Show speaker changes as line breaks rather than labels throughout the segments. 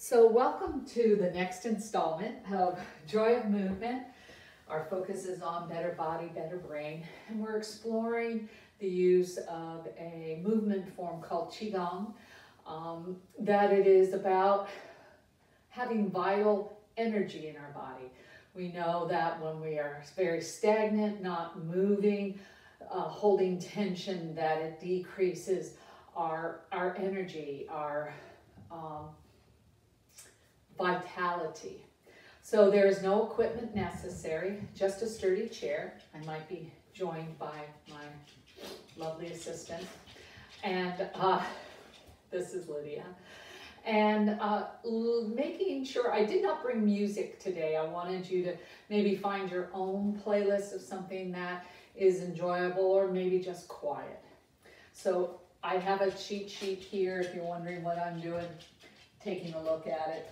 So welcome to the next installment of Joy of Movement. Our focus is on better body, better brain, and we're exploring the use of a movement form called qigong. That it is about having vital energy in our body. We know that when we are very stagnant, not moving, holding tension, that it decreases our energy, our vitality. So there is no equipment necessary, just a sturdy chair. I might be joined by my lovely assistant. And this is Lydia. And making sure, I did not bring music today. I wanted you to maybe find your own playlist of something that is enjoyable or maybe just quiet. So I have a cheat sheet here if you're wondering what I'm doing, taking a look at it.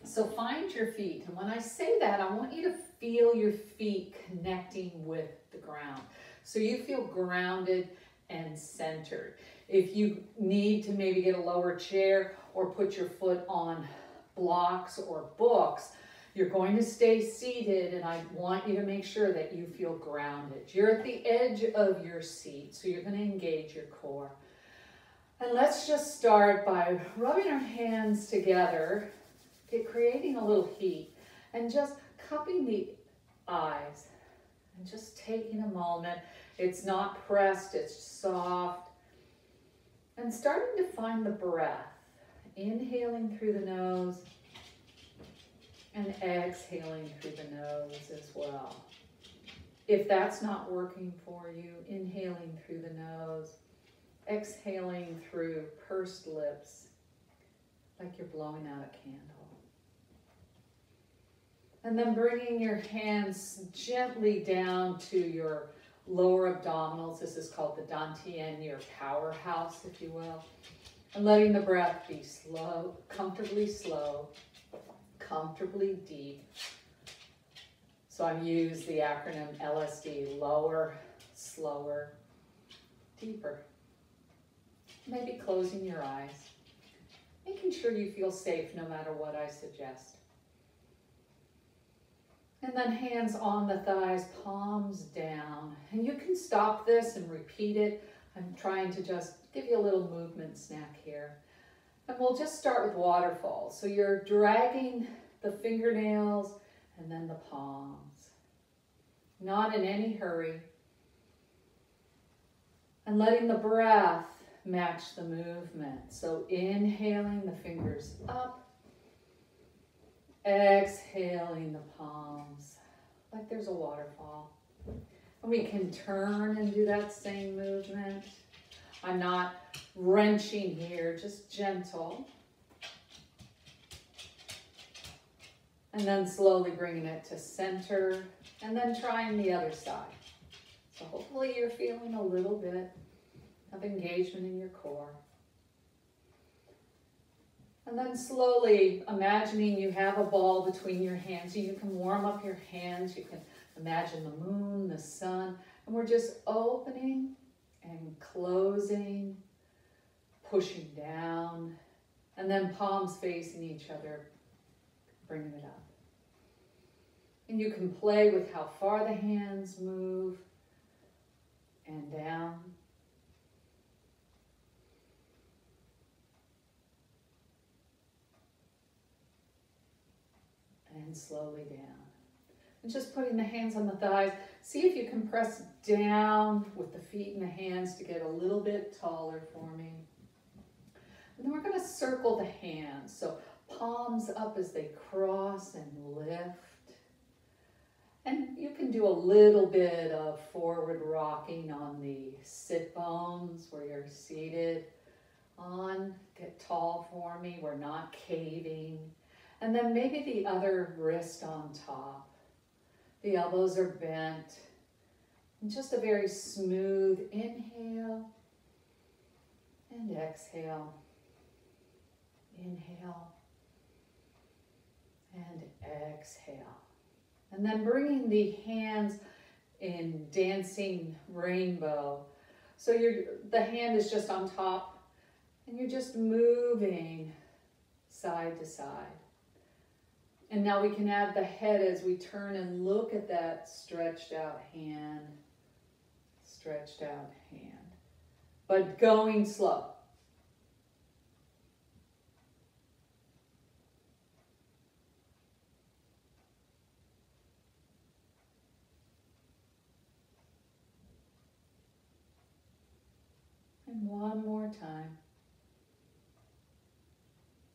So find your feet, and when I say that, I want you to feel your feet connecting with the ground. So you feel grounded and centered. If you need to maybe get a lower chair or put your foot on blocks or books, you're going to stay seated, and I want you to make sure that you feel grounded. You're at the edge of your seat, so you're going to engage your core. And let's just start by rubbing our hands together, creating a little heat, and just cupping the eyes and just taking a moment. It's not pressed, it's soft. And starting to find the breath, inhaling through the nose and exhaling through the nose as well. If that's not working for you, inhaling through the nose, exhaling through pursed lips, like you're blowing out a candle. And then bringing your hands gently down to your lower abdominals. This is called the dantian, your powerhouse, if you will. And letting the breath be slow, comfortably deep. So I've used the acronym LSD, lower, slower, deeper. Maybe closing your eyes, making sure you feel safe no matter what I suggest. And then hands on the thighs, palms down. And you can stop this and repeat it. I'm trying to just give you a little movement snack here. And we'll just start with waterfalls. So you're dragging the fingernails and then the palms. Not in any hurry. And letting the breath match the movement. So inhaling the fingers up. Exhaling the palms, like there's a waterfall. And we can turn and do that same movement. I'm not wrenching here, just gentle. And then slowly bringing it to center, and then trying the other side. So hopefully you're feeling a little bit of engagement in your core. And then slowly imagining you have a ball between your hands. You can warm up your hands. You can imagine the moon, the sun. And we're just opening and closing, pushing down. And then palms facing each other, bringing it up. And you can play with how far the hands move and down. And slowly down. And just putting the hands on the thighs. See if you can press down with the feet and the hands to get a little bit taller for me. And then we're going to circle the hands. So palms up as they cross and lift. And you can do a little bit of forward rocking on the sit bones where you're seated on. Get tall for me. We're not caving. And then maybe the other wrist on top. The elbows are bent. And just a very smooth inhale and exhale. Inhale and exhale. And then bringing the hands in dancing rainbow. So the hand is just on top and you're just moving side to side. And now we can add the head as we turn and look at that stretched out hand, stretched out hand. But going slow. And one more time.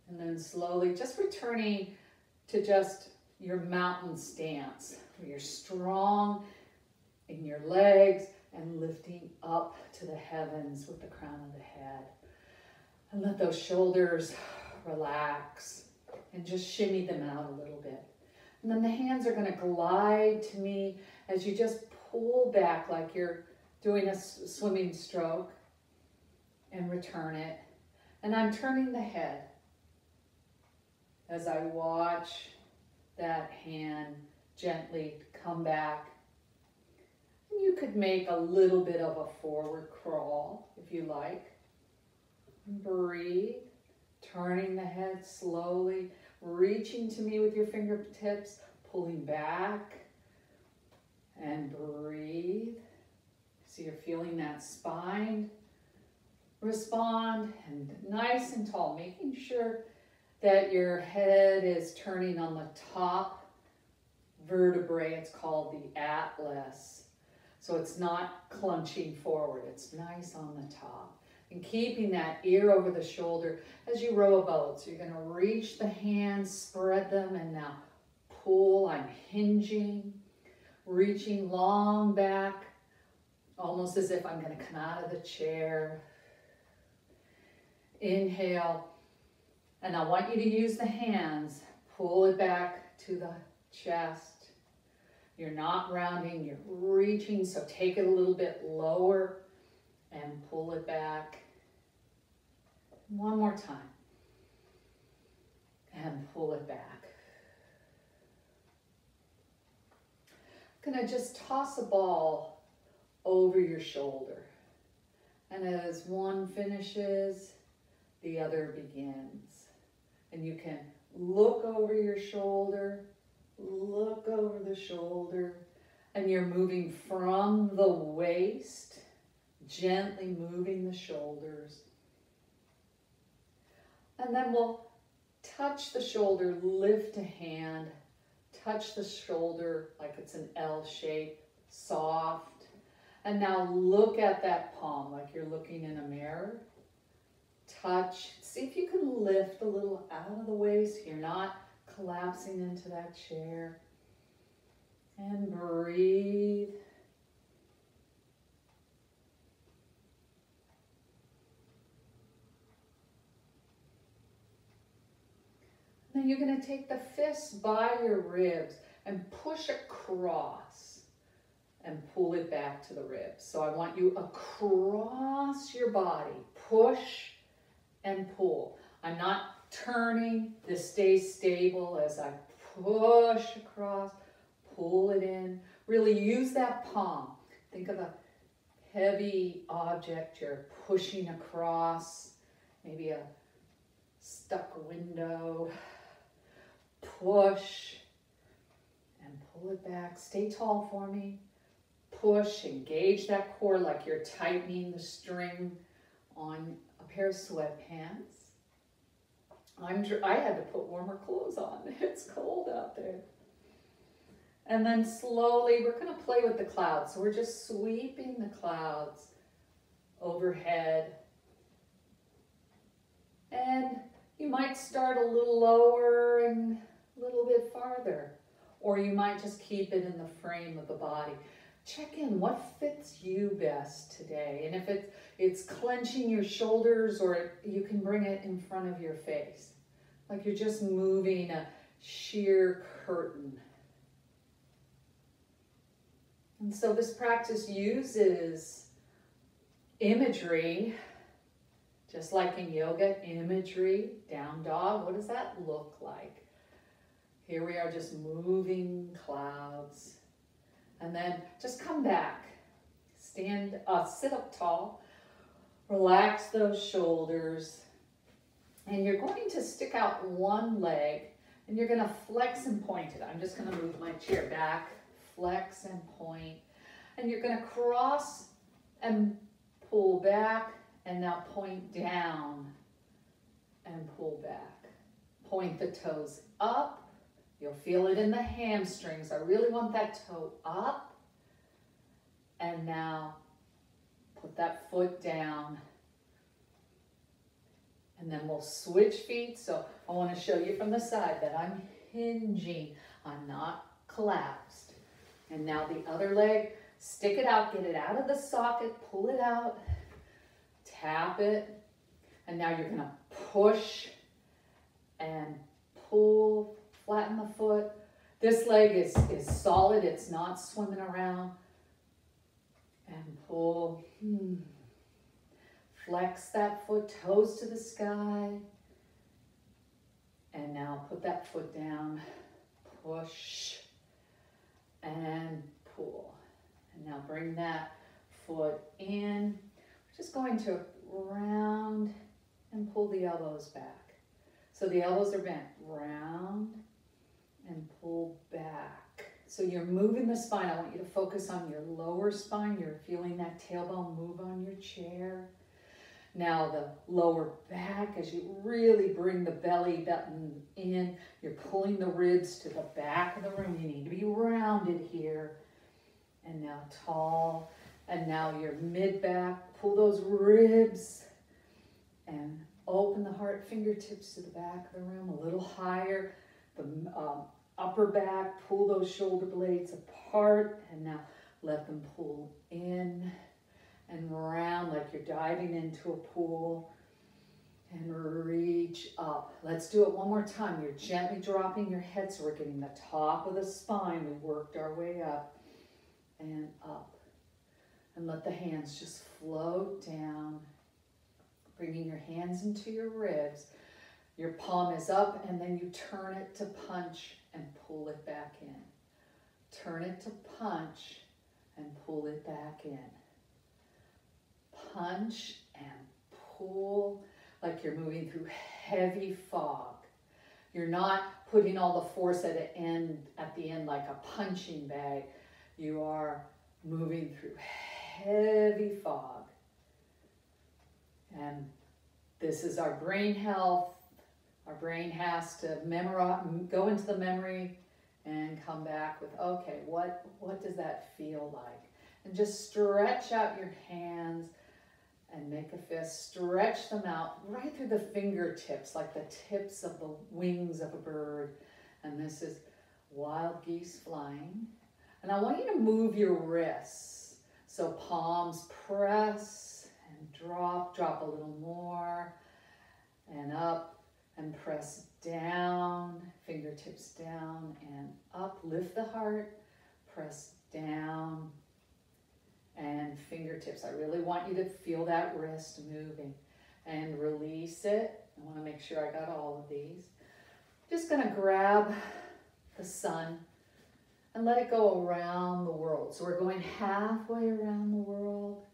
And then slowly just returning to just your mountain stance, where you're strong in your legs and lifting up to the heavens with the crown of the head. And let those shoulders relax and just shimmy them out a little bit. And then the hands are going to glide to me as you just pull back like you're doing a swimming stroke and return it. And I'm turning the head as I watch that hand gently come back. And you could make a little bit of a forward crawl if you like. Breathe, turning the head slowly, reaching to me with your fingertips, pulling back, and breathe. So you're feeling that spine respond, and nice and tall, making sure that your head is turning on the top vertebrae. It's called the atlas. So it's not clenching forward. It's nice on the top. And keeping that ear over the shoulder as you row a boat. So you're going to reach the hands, spread them, and now pull. I'm hinging, reaching long back, almost as if I'm going to come out of the chair. Inhale. And I want you to use the hands. Pull it back to the chest. You're not rounding, you're reaching, so take it a little bit lower and pull it back. One more time. And pull it back. I'm going to just toss a ball over your shoulder. And as one finishes, the other begins. And you can look over your shoulder, look over the shoulder, and you're moving from the waist, gently moving the shoulders. And then we'll touch the shoulder, lift a hand, touch the shoulder like it's an L shape, soft. And now look at that palm like you're looking in a mirror. Touch, see if you can lift a little out of the way so you're not collapsing into that chair. And breathe. Then you're going to take the fists by your ribs and push across and pull it back to the ribs. So I want you across your body. Push and pull. I'm not turning. This stays stable as I push across, pull it in. Really use that palm. Think of a heavy object you're pushing across, maybe a stuck window. Push and pull it back. Stay tall for me. Push, engage that core like you're tightening the string on a pair of sweatpants. I had to put warmer clothes on. It's cold out there. And then slowly, we're going to play with the clouds. So we're just sweeping the clouds overhead. And you might start a little lower and a little bit farther. Or you might just keep it in the frame of the body. Check in, what fits you best today? And if it's clenching your shoulders, or you can bring it in front of your face. Like you're just moving a sheer curtain. And so this practice uses imagery, just like in yoga, imagery, down dog. What does that look like? Here we are just moving clouds. And then just come back. Sit up tall. Relax those shoulders. And you're going to stick out one leg and you're going to flex and point it. I'm just going to move my chair back, flex and point. And you're going to cross and pull back and now point down and pull back. Point the toes up. You'll feel it in the hamstrings. I really want that toe up. And now put that foot down. And then we'll switch feet. So I want to show you from the side that I'm hinging. I'm not collapsed. And now the other leg, stick it out, get it out of the socket, pull it out, tap it. And now you're going to push and pull, flatten the foot. This leg is solid, it's not swimming around. And pull. Flex that foot, toes to the sky. And now put that foot down, push and pull. And now bring that foot in. We're just going to round and pull the elbows back. So the elbows are bent, round and pull back. So you're moving the spine. I want you to focus on your lower spine. You're feeling that tailbone move on your chair. Now the lower back, as you really bring the belly button in, you're pulling the ribs to the back of the room. You need to be rounded here. And now tall. And now your mid-back, pull those ribs and open the heart, fingertips to the back of the room, a little higher. The upper back, pull those shoulder blades apart. And now let them pull in and round like you're diving into a pool, and reach up. Let's do it one more time. You're gently dropping your head so we're getting the top of the spine. We worked our way up and up. And let the hands just float down, bringing your hands into your ribs. Your palm is up and then you turn it to punch and pull it back in. Turn it to punch and pull it back in. Punch and pull like you're moving through heavy fog. You're not putting all the force at the end like a punching bag. You are moving through heavy fog. And this is our brain health. Our brain has to memorize, go into the memory and come back with, okay, what does that feel like? And just stretch out your hands and make a fist, stretch them out right through the fingertips, like the tips of the wings of a bird. And this is wild geese flying. And I want you to move your wrists. So palms press and drop a little more, and up and press down, fingertips down and up. Lift the heart, press down, and fingertips. I really want you to feel that wrist moving. And release it. I want to make sure I got all of these. Just going to grab the sun and let it go around the world. So we're going halfway around the world.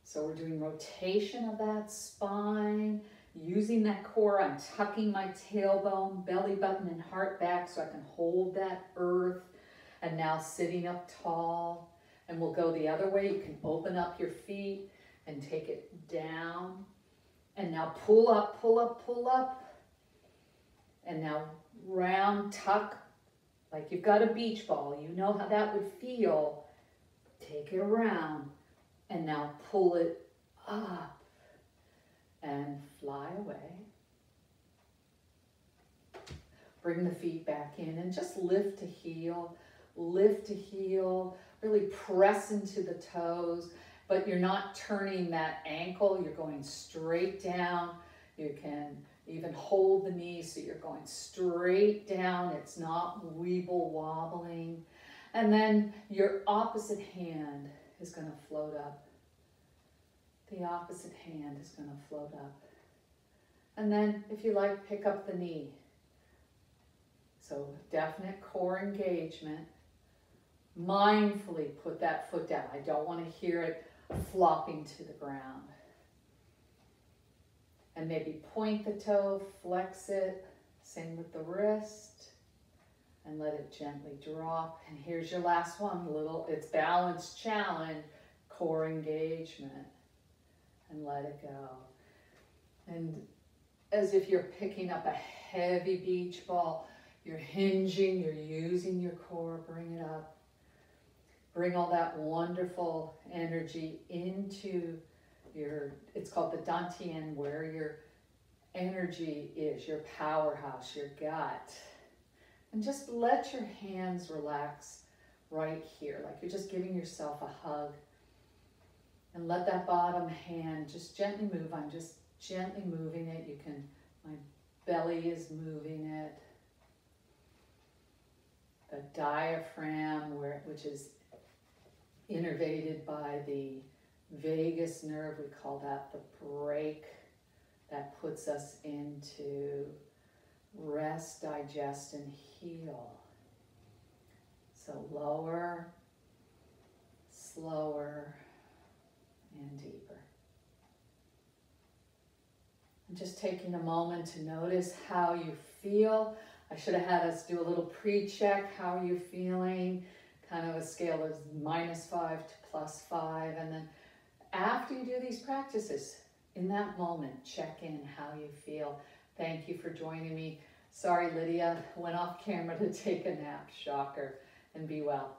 So we're doing rotation of that spine, using that core. I'm tucking my tailbone, belly button, and heart back so I can hold that earth. And now sitting up tall. And we'll go the other way. You can open up your feet and take it down. And now pull up, pull up, pull up. And now round, tuck, like you've got a beach ball. You know how that would feel. Take it around. And now pull it up and fly away. Bring the feet back in and just lift to heel. Lift to heel. Really press into the toes, but you're not turning that ankle. You're going straight down. You can even hold the knees so you're going straight down. It's not weeble wobbling. And then your opposite hand is going to float up. The opposite hand is going to float up. And then, if you like, pick up the knee. So definite core engagement. Mindfully put that foot down. I don't want to hear it flopping to the ground. And maybe point the toe, flex it, same with the wrist, and let it gently drop. And here's your last one, it's balance challenge, core engagement, and let it go. And as if you're picking up a heavy beach ball, you're hinging, you're using your core, bring it up. Bring all that wonderful energy into it's called the dantian, where your energy is, your powerhouse, your gut. And just let your hands relax right here, like you're just giving yourself a hug. And let that bottom hand just gently move. I'm just gently moving it. My belly is moving it. The diaphragm, which is innervated by the vagus nerve, we call that the brake that puts us into rest, digest, and heal. So lower, slower, and deeper. And just taking a moment to notice how you feel. I should have had us do a little pre-check. How are you feeling? Kind of a scale of -5 to +5. And then after you do these practices, in that moment, check in how you feel. Thank you for joining me. Sorry, Lydia, went off camera to take a nap. Shocker. And be well.